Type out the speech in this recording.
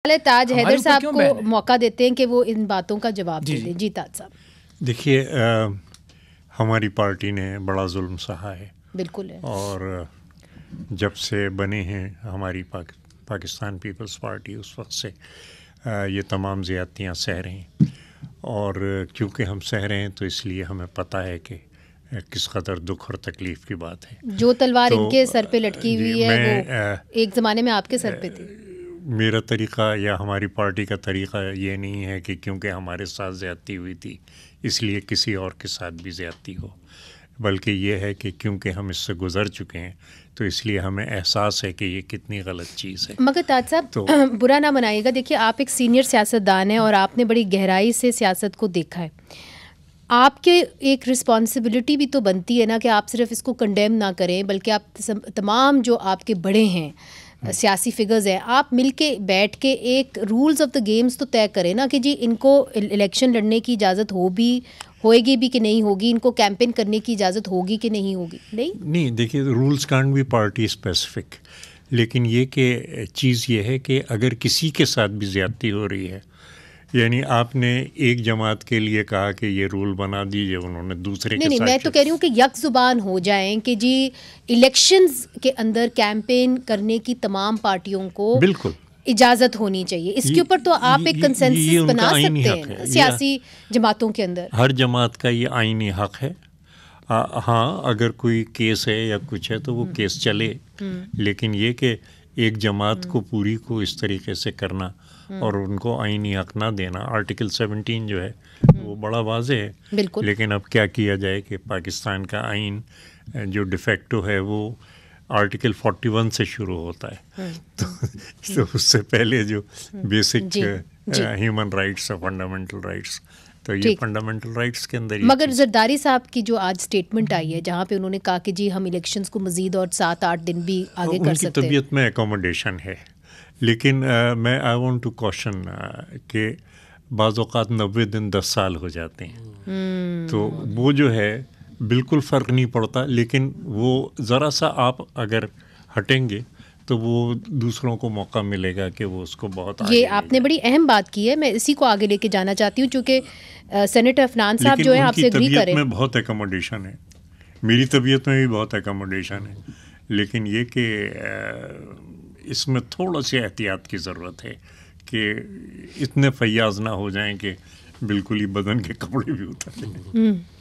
تاج حیدر صاحب کو موقع دیتے ہیں کہ وہ ان باتوں کا جواب دے دیں. جی تاج صاحب. دیکھیے ہماری پارٹی نے بڑا ظلم سہا ہے. بالکل ہے. اور جب سے بنے ہیں ہماری پاکستان پیپلز پارٹی اس وقت سے یہ تمام زیادتیاں سہ رہے ہیں. اور کیونکہ ہم سہ رہے ہیں تو اس لیے ہمیں پتہ ہے کہ کس قدر دکھ اور تکلیف کی بات ہے. جو تلوار ان کے سر پہ لٹکی ہوئی ہے وہ ایک زمانے میں آپ کے سر پہ تھی. میرا طریقہ یا ہماری پارٹی کا طریقہ یہ نہیں ہے کہ کیونکہ ہمارے ساتھ زیادتی ہوئی تھی اس لیے کسی اور کے ساتھ بھی زیادتی ہو، بلکہ یہ ہے کہ کیونکہ ہم اس سے گزر چکے ہیں تو اس لیے ہمیں احساس ہے کہ یہ کتنی غلط چیز ہے. مگر تاج صاحب برا نہ منائیے گا، دیکھیے آپ ایک سینئر سیاستدان ہیں اور آپ نے بڑی گہرائی سے سیاست کو دیکھا ہے. آپ کے ایک رسپانسبلٹی بھی تو بنتی ہے نا کہ آپ صرف اس کو کنڈیم نہ کریں، بلکہ آپ تمام جو آپ کے بڑے ہیں سیاسی فگرز ہیں آپ مل کے بیٹھ کے ایک رولز آف دا گیمز تو طے کریں نا کہ جی ان کو الیکشن لڑنے کی اجازت ہوئے گی بھی کہ نہیں ہوگی، ان کو کیمپین کرنے کی اجازت ہوگی کہ نہیں ہوگی. نہیں دیکھیے رولز کانٹ بھی پارٹی اسپیسیفک، لیکن یہ کہ چیز یہ ہے کہ اگر کسی کے ساتھ بھی زیادتی ہو رہی ہے، یعنی آپ نے ایک جماعت کے لیے کہا کہ یہ رول بنا دیجیے، انہوں نے دوسرے کے ساتھ. میں تو کہہ رہی ہوں کہ یک زبان ہو جائیں کہ جی الیکشنز کے اندر کیمپین کرنے کی تمام پارٹیوں کو بالکل اجازت ہونی چاہیے. اس کے اوپر تو آپ ایک کنسنسس بنا سکتے ہیں سیاسی جماعتوں کے اندر. ہر جماعت کا یہ آئینی حق ہے. ہاں اگر کوئی کیس ہے یا کچھ ہے تو وہ کیس چلے، لیکن یہ کہ ایک جماعت کو پوری کو اس طریقے سے کرنا اور ان کو آئینی حق نہ دینا، آرٹیکل 17 جو ہے وہ بڑا واضح ہے. بالکل. لیکن اب کیا کیا جائے کہ پاکستان کا آئین جو ڈیفیکٹو ہے وہ آرٹیکل 41 سے شروع ہوتا ہے، تو اس سے پہلے جو basic human rights fundamental rights, تو یہ فنڈامنٹل رائٹس کے اندر. مگر زرداری صاحب کی جو آج اسٹیٹمنٹ آئی ہے جہاں پہ انہوں نے کہا کہ جی ہم الیکشنز کو مزید اور 7-8 دن بھی آگے کر سکتے ہیں، ان کی طبیعت میں اکوموڈیشن ہے. لیکن میں آئی وانٹ ٹو کوشچن کہ بعض اوقات 90 دن 10 سال ہو جاتے ہیں، تو وہ جو ہے بالکل فرق نہیں پڑتا. لیکن وہ ذرا سا آپ اگر ہٹیں گے تو وہ دوسروں کو موقع ملے گا کہ وہ اس کو بہت یہ آپ نے بڑی اہم بات کی ہے، میں اسی کو آگے لے کے جانا چاہتی ہوں چونکہ سینیٹر عفنان صاحب جو ہیں آپ سے اگری کریں. طبیعت میں بہت اکوموڈیشن ہے، میری طبیعت میں بھی بہت اکوموڈیشن ہے، لیکن یہ کہ اس میں تھوڑا سی احتیاط کی ضرورت ہے کہ اتنے فیاض نہ ہو جائیں کہ بالکل ہی بدن کے کپڑے بھی اتر جائیں.